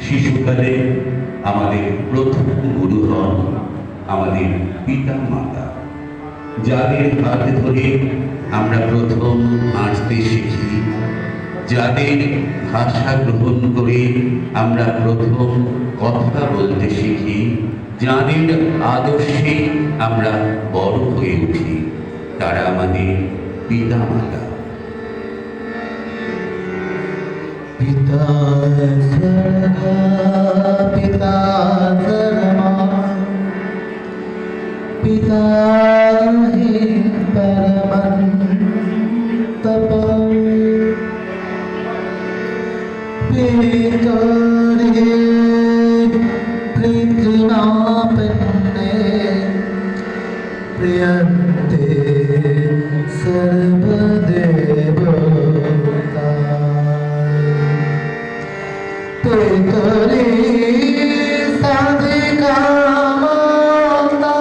শিশুকালে আমাদের প্রথম গুরু হন আমাদের পিতা মাতা, যাদের হাত ধরে আমরা প্রথম হাঁটতে শিখি, যাদের ভাষা গ্রহণ করে আমরা প্রথম কথা বলতে শিখি, যাদের আদর্শে আমরা বড় হয়ে উঠি, তারা আমাদের পিতা মাতা। पिता सर्गा पिता सर्मा पिता हि परमन्तप पितरे प्रीतिनापन्ने प्रियन्ते सर्वदेवता पितरी साधिका माता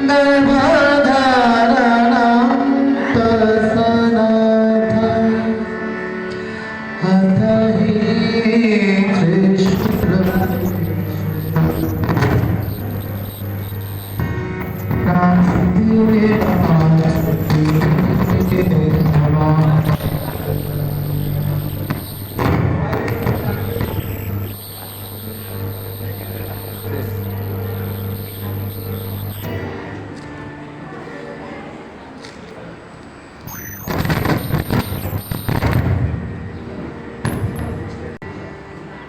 गर्भधारणं प्रसन्नता अथ हि कृष्ण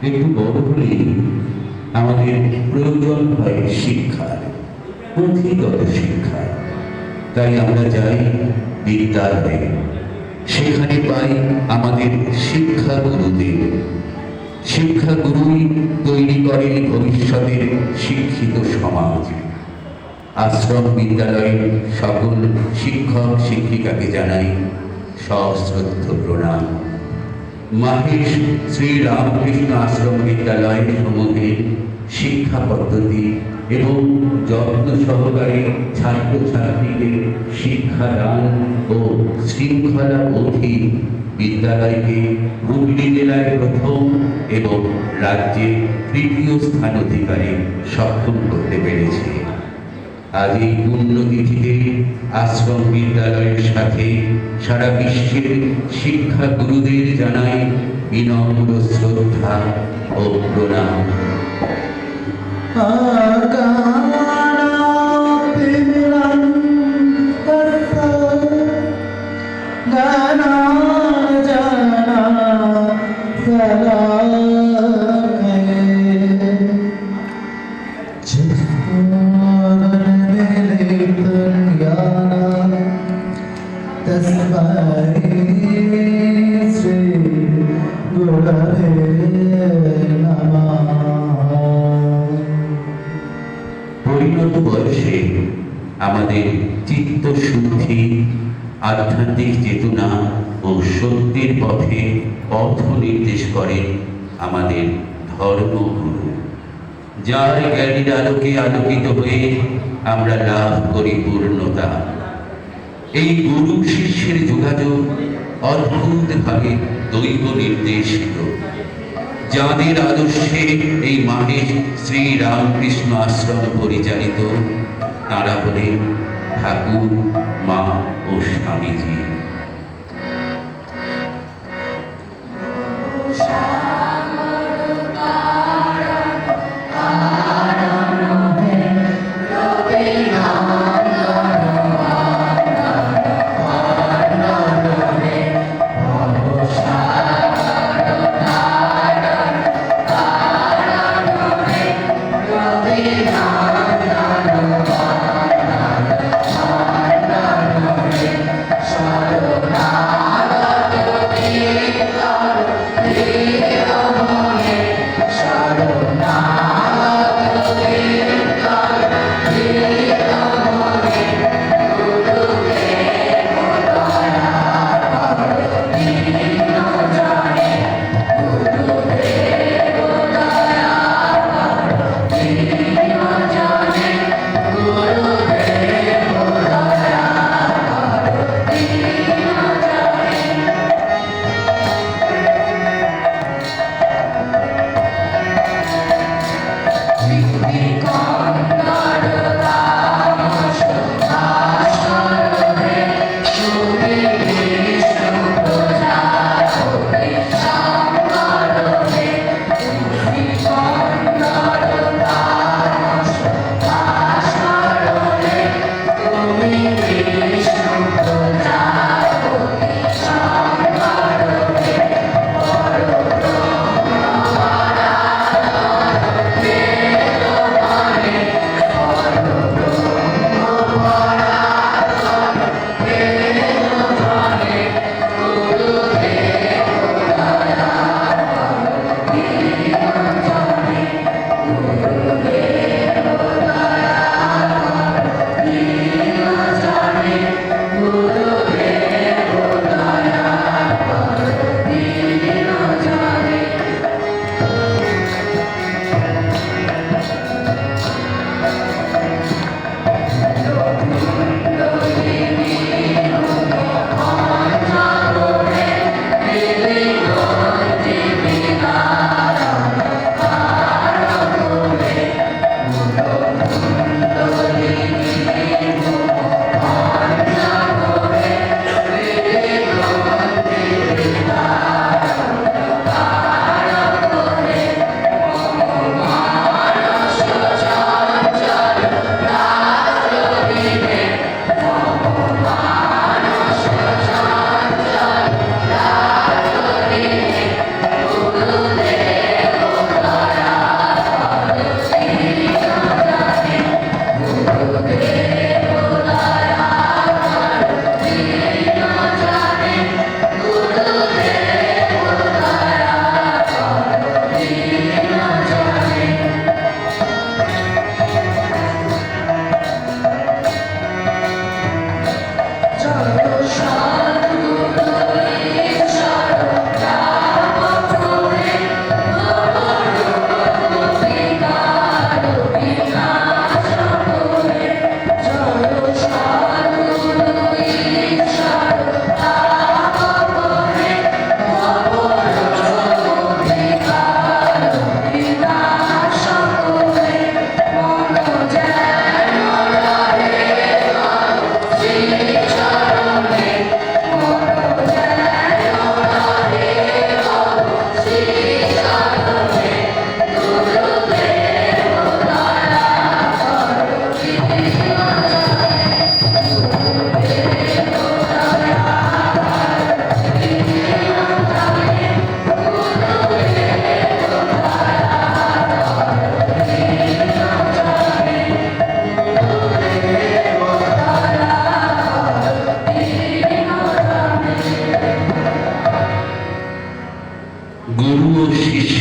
একটু বড় হলে আমাদের প্রয়োজন হয় শিক্ষার, পুঁথিগত শিক্ষা। তাই আমরা যাই বিদ্যালয়ে, সেখানে পাই আমাদের শিক্ষা গুরুদের। শিক্ষা গুরুই তৈরি করেন ভবিষ্যতের শিক্ষিত সমাজ। আশ্রম বিদ্যালয়ের সকল শিক্ষক শিক্ষিকাকে জানাই সশ্রদ্ধ প্রণাম। মাহেশ শ্রী রামকৃষ্ণ আশ্রম বিদ্যালয় সমূহের শিক্ষা পদ্ধতি এবং যত্ন সহকারে ছাত্রছাত্রীদের শিক্ষাদান ও শৃঙ্খলা বোধে বিদ্যালয়কে হুগলি জেলায় প্রথম এবং রাজ্যে তৃতীয় স্থান অধিকারে সক্ষম করতে পেরেছে। আজ এই পুণ্যতিথিতে আশ্রম বিদ্যালয়ের সাথে সারা বিশ্বের শিক্ষা গুরুদের জানাই বিনম্র শ্রদ্ধা ও প্রণাম। পরিণত বয়সে আমাদের চিত্ত শুদ্ধি, আধ্যাত্মিক চেতনা ও সত্যের পথে পথ নির্দেশ করেন আমাদের ধর্মগুরু, যার জ্ঞানীর আলোকে আলোকিত হয়ে আমরা লাভ করি পূর্ণতা। এই গুরু শিষ্যের যোগাযোগ অদ্ভুতভাবে দৈব নির্দেশিত। যাদের আদর্শে এই মাহেশ শ্রী রামকৃষ্ণ আশ্রম পরিচালিত, তাঁরা হলেন ঠাকুর, মা ও স্বামীজি। Shine.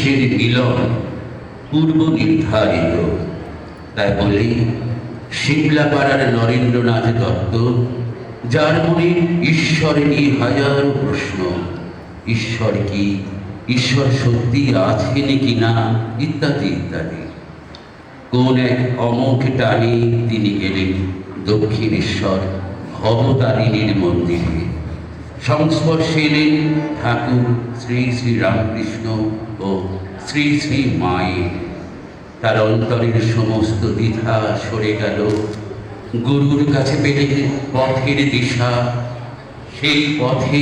শিষ্যের মিলন পূর্ব নির্ধারিত। তাই বলে সিমলাপাড়ার নরেন্দ্রনাথ দত্ত, যার মনে ঈশ্বর নিয়ে হাজারো প্রশ্ন, ঈশ্বর কি, ঈশ্বর সত্যি আছেন কি না, ইত্যাদি ইত্যাদি, কোন এক অমোঘ টানে তিনি গেলেন দক্ষিণেশ্বর ভবতারিণীর মন্দিরে। সংস্পর্শে এলেন ঠাকুর শ্রী শ্রী রামকৃষ্ণ ও শ্রী শ্রী মায়ের। তার অন্তরের সমস্ত দ্বিধা সরে গেল। গুরুর কাছে পেলেন পথের দিশা। সেই পথে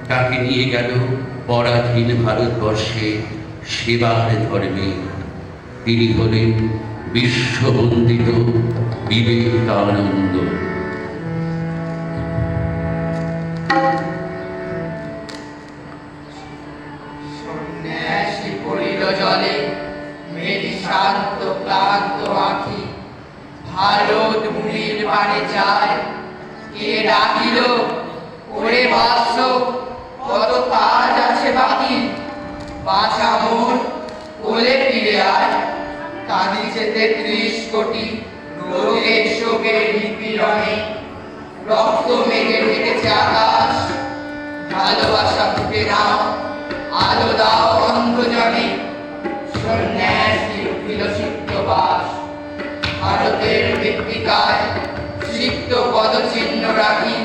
তাকে নিয়ে গেল পরাধীন ভারতবর্ষে সেবার ধর্মে। তিনি হলেন বিশ্ববন্দিত বিবেকানন্দ। সন্ন্যাসী পড়িল জলে, মেরি শান্ত ক্লান্ত আঁখি, ভারত মুনির পানে যায়। কে ডাকিল, ওরে বাৎস, কত কাজ আছে বাকি। বাছা মোর, কোলে ফিরে আয়। কাঁদিছে ৩৩ কোটি, রোগের শোকের নিপীড়নে। রক্ত মেঘে ঢেকেছে আকাশ, ভালোবাসা ফুটে নাও, আলো দাও অন্ধজনে। সন্ন্যাসী উঠিল সিদ্ধবাস, ভারতের মৃত্তিকায় সিক্ত পদচিহ্ন রাখি।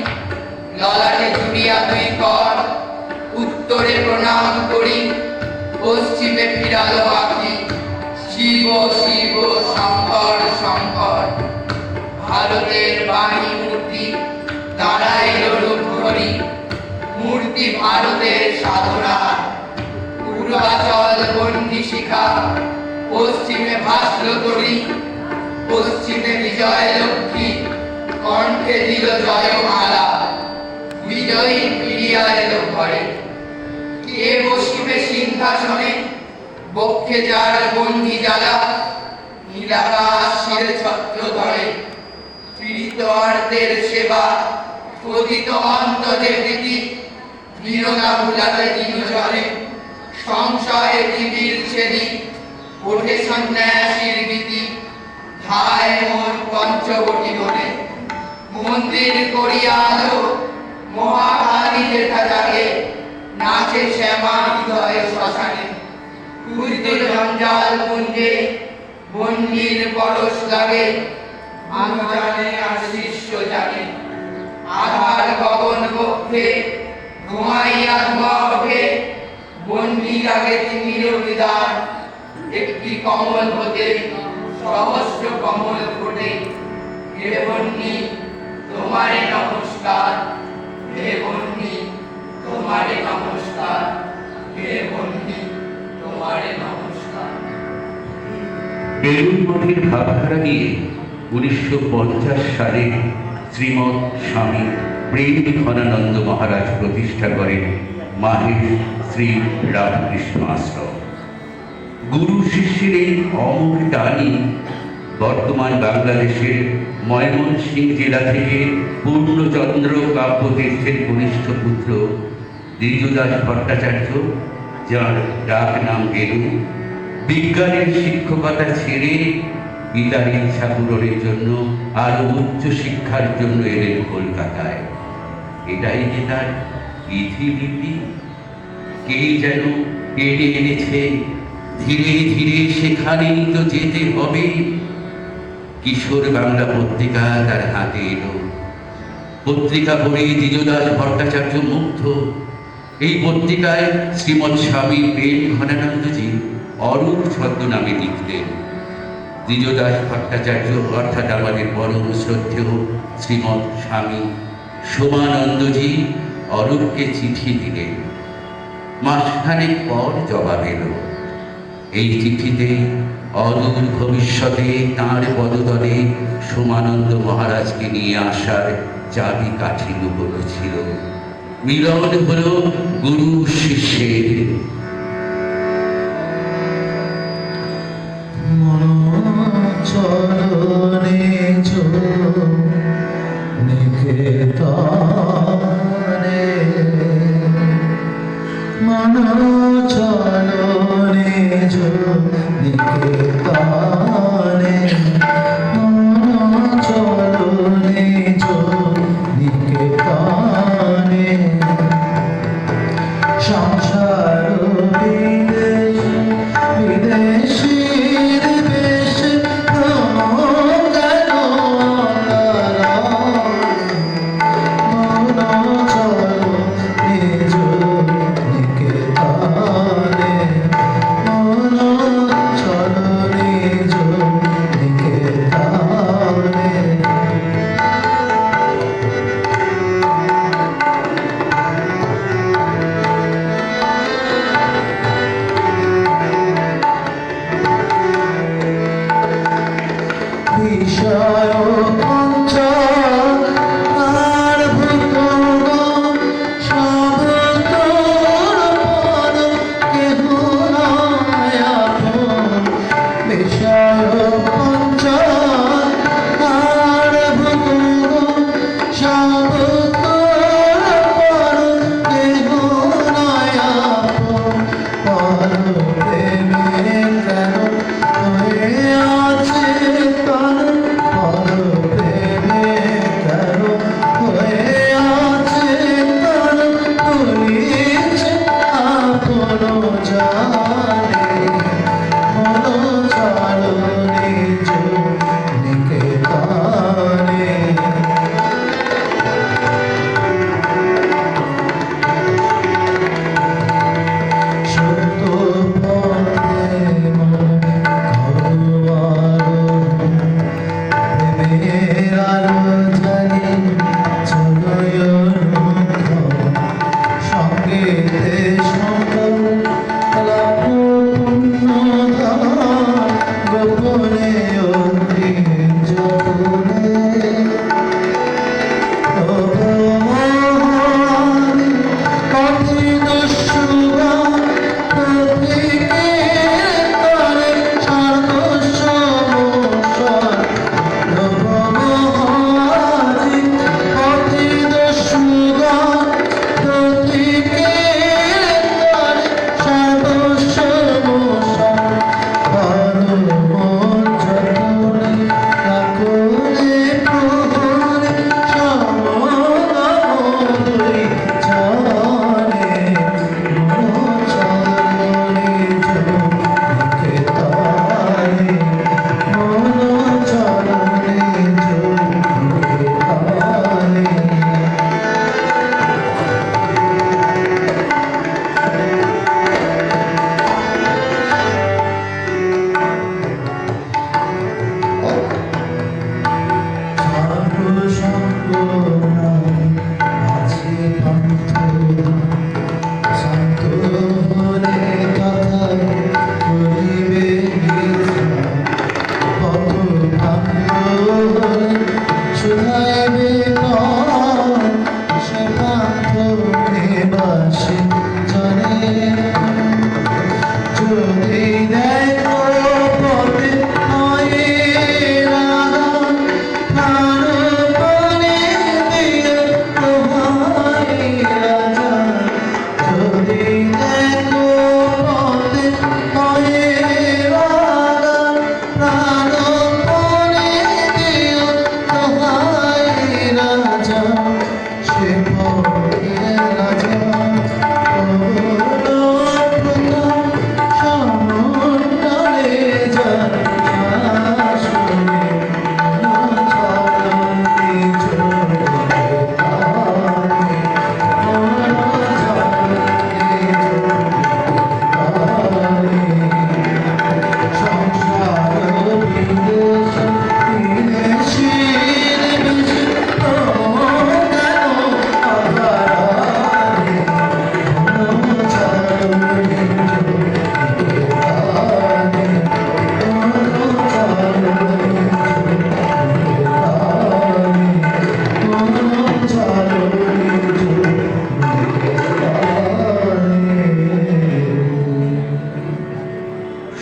ললাটে জুড়িয়া ২ কর, উত্তরে প্রণাম করি, পশ্চিমে ফিরালো আঁখি। শিব শিব শঙ্কর শঙ্কর, ভারতের বাণী মূর্তি দাঁড়াইল রূপ ধরি। মূর্তি ভারতের সাধনা, পূর্বাচল বন্দি শিখা, পশ্চিমে ভাস্ল তরি। পশ্চিমে বিজয় লক্ষ্মী, কণ্ঠে দিল জয়মালা। বিজয়ী ফিরিয়া এলো ঘরে। কে বসিবে সিংহাসনে, বক্ষে যার বন্দি জ্বালা। নীলাকাশ শিরে ছত্র ধরে, পীড়িত আর্তের সেবা। কথিত অন্তরে প্রীতি, দৃঢ়তা ভুলাতে দিন জলে। সংশয়ে দিবির ছেদি, ওঠে সন্ন্যাসীর গীতি। ধায় মোর পঞ্চবটি বলে, মন্দির করিয়া আলো। মহাকালী যেথা জাগে, নাচে শ্যামা হৃদয় শ্মশানে। ঘুরিতে জঞ্জাল পুঞ্জে, বন্যির পরশ লাগে। আমি জানে আর শিষ্য জানে, আধার গগন বক্ষে, ঘুমাইয়া ধোঁয়া ওঠে। বন্যির আগে তিমির বিদার, একটি কমল হতে সহস্র কমল ফোটে। হে বন্যি, তোমারে নমস্কার। হে বন্যি, তোমারে নমস্কার। হে বন্যি, তোমারে নমস্কার। বেলুড় মঠের ভাবধারা নিয়ে 1950 সালে শ্রীমৎ স্বামী প্রেম ঘনানন্দ মহারাজ প্রতিষ্ঠা করেন মাহেশ শ্রী রামকৃষ্ণ আশ্রম। গুরু শিষ্যের এই অমোঘ টানি বর্তমান বাংলাদেশের ময়মনসিংহ জেলা থেকে পূর্ণচন্দ্র কাব্যতীর্থের কনিষ্ঠ পুত্র দ্বিজদাস ভট্টাচার্য, যার ডাক নাম গেলু, বিজ্ঞানের শিক্ষকতা ছেড়ে পিতার ইচ্ছা পূরণের জন্য আরো উচ্চ শিক্ষার জন্য এলেন কলকাতায়। এটাই যে তার বিধিলিপি। কে যেন টেনে এনেছে, ধীরে ধীরে সেখানেই তো যেতে হবে। কিশোর বাংলা পত্রিকা তার হাতে এলো। পত্রিকা পড়ে দ্বিজদাস ভট্টাচার্য মুগ্ধ। এই পত্রিকায় শ্রীমৎ স্বামী প্রেম ঘনানন্দজি অরূপ ছদ্মনামে লিখতেন। দ্বিজদাস ভট্টাচার্য অর্থাৎ আমাদের পরম শ্রদ্ধেয় শ্রীমৎ স্বামী সোমানন্দজি অরূপকে চিঠি দিলেন। মাসখানেক পর জবাব এলো। এই চিঠিতে অদূর ভবিষ্যতে তাঁর পদতলে সোমানন্দ মহারাজকে নিয়ে আসার চাবি কাঠি লুকোনো ছিল। মিলন হলো গুরু শিষ্যের। চরণে নিকেতনে চলো নিজ নিকেতনে চলো নিজ নিকেতনে সংসার বিদেশ বিদেশীর বেশ ভ্রমণ চলো নিজ নিকেতনে চলো নিজ নিকেতনে বিষয় পঞ্চ আর ভূত সব তোর পদ কেহ নয় আপন। বিষয় পঞ্চ আর ভূত সব তোর পদ কেহ নয় আপন। পর প্রেমে কেন হয়ে আছে তন পর প্রেমে কেন হয়ে আছে তন ভুলিছে আপন জানে মন চলো নিজ নিকেতনে সত্য পথে মন ঘরোয়ারো প্রেমের আলো জানি চলয় সঙ্গীতে সঙ্গ লাভ পুণ্যধন গোপনে অতি যতনে কঠিন সুগা প্রতীকের তরে সর্বসমস্যার নবমহারি কঠিন সুগা প্রতীকের তরে সর্বসমস্যার মন যতনে রাখলে প্রহরে সমদমরি জানে মন চলো নিজ নিকেতনে মন চলো নিজ নিকেতনে যদি দেখো পথে হয় রাধা প্রাণপণে দিয়ে তোমায় রাজা যদি দেখো পথে হয় রাধা প্রাণপণে দিয়ে তোমায় রাজা সে পথে রাজা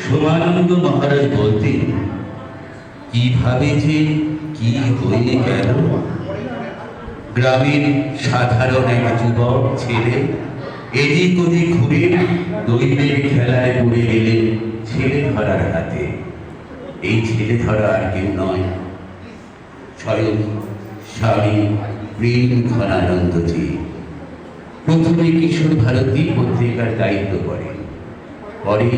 সোমানন্দ মহারাজ বলতেন, কিভাবে যে কি হয়ে গেল। গ্রামের সাধারণ এক যুবক ছেলে এদিক ওদিক ঘুরে দৈবের খেলায় পড়ে গেলেন ছেলে ধরার হাতে। এই ছেলে ধরা আর কেউ নয়, স্বয়ং স্বামী প্রেম ঘনানন্দজি। প্রথমে কিশোর ভারতী পত্রিকার দায়িত্ব করেন। পরে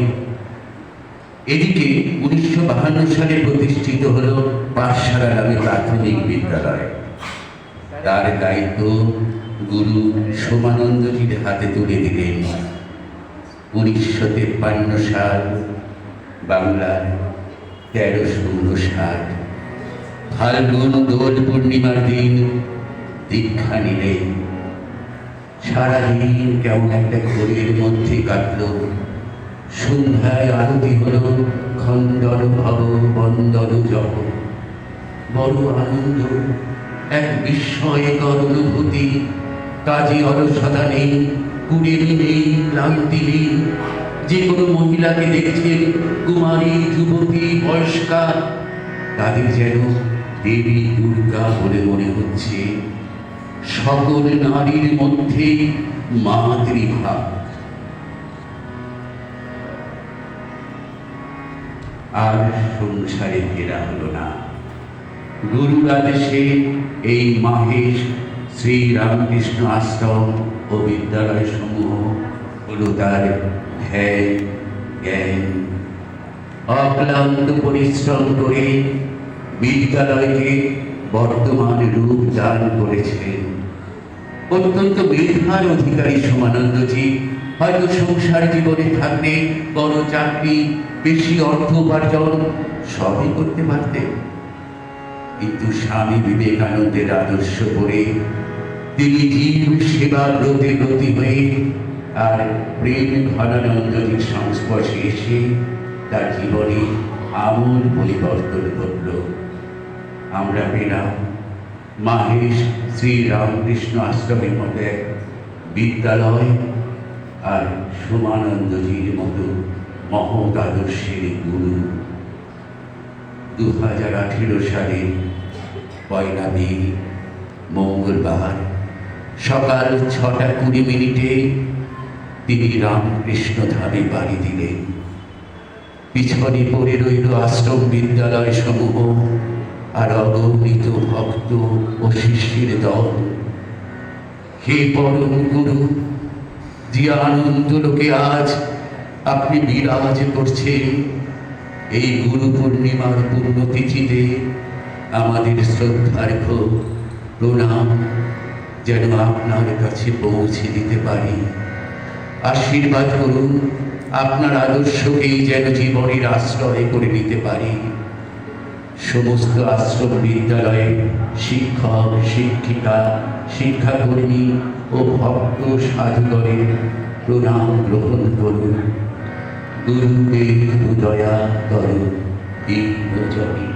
এদিকে 1952 সালে প্রতিষ্ঠিত হল পাঠশালা নামে প্রাথমিক বিদ্যালয়। তার দায়িত্ব গুরু সোমানন্দজির হাতে তুলে দিলেন 1953 সাল বাংলার 1359 ফাল্গুন দোল পূর্ণিমার দিন দীক্ষা নিলেন। সারাদিন কেমন একটা ঘোরের মধ্যে কাটল। সন্ধ্যায় আরতি হল খণ্ডন ভব বন্দন জপ। বড় আনন্দ, এক বিস্ময়কর অনুভূতি। কাজে অলসতা নেই, কুড়েমি নেই, ক্লান্তি নেই। যে কোনো মহিলাকে দেখছেন, কুমারী, যুবতী, বয়স্কা, তাদের যেন দেবী দুর্গা বলে মনে হচ্ছে। সকল নারীর মধ্যে মাতৃভাব। আর সংসারে ফেরা হলো না। গুরুর আদেশে এই মাহেশ শ্রী রামকৃষ্ণ আশ্রম ও বিদ্যালয় সমূহ হলো তার ধ্যান জ্ঞান। অক্লান্ত পরিশ্রম করে বিদ্যালয়কে বর্তমান রূপ দান করেছেন। অত্যন্ত মেধার অধিকারী সোমানন্দজি হয়তো সংসার জীবনে থাকলে বড় চাকরি, বেশি অর্থ উপার্জন সবই করতে পারতেন, কিন্তু স্বামী বিবেকানন্দের আদর্শ পড়ে তিনি জীব সেবা ব্রতে ব্রতী হয়ে আর প্রেম ঘনানন্দজির সংস্পর্শে এসে তার জীবনে আমূল পরিবর্তন ঘটল। আমরা পেলাম মাহেশ শ্রী রামকৃষ্ণ আশ্রমের মতো এক বিদ্যালয় আর সোমানন্দজির মতো মহৎ আদর্শের গুরু। 2018 সালে 1 মে মঙ্গলবার সকাল 6:20 তিনি রামকৃষ্ণ ধামে বাড়ি দিলেন। পিছনে পড়ে রইল আশ্রম বিদ্যালয় সমূহ আর অগণিত ভক্ত ও শিষ্যের দল। হে পরম গুরু, যে আনন্দ লোকে আজ আপনি বিরাজ করছেন, এই গুরু পূর্ণিমার পুণ্যতিথিতে আমাদের শ্রদ্ধার্ঘ প্রণাম যেন আপনার কাছে পৌঁছে দিতে পারি। আশীর্বাদ করুন, আপনার আদর্শকেই যেন জীবনের আশ্রয় করে নিতে পারি। সমস্ত আশ্রম বিদ্যালয়ে শিক্ষক, শিক্ষিকা, শিক্ষাকর্মী ও ভক্ত সাধুগণের প্রণাম গ্রহণ করুন। গুরুদেব দয়া করুন, ইন্দ্রজনী।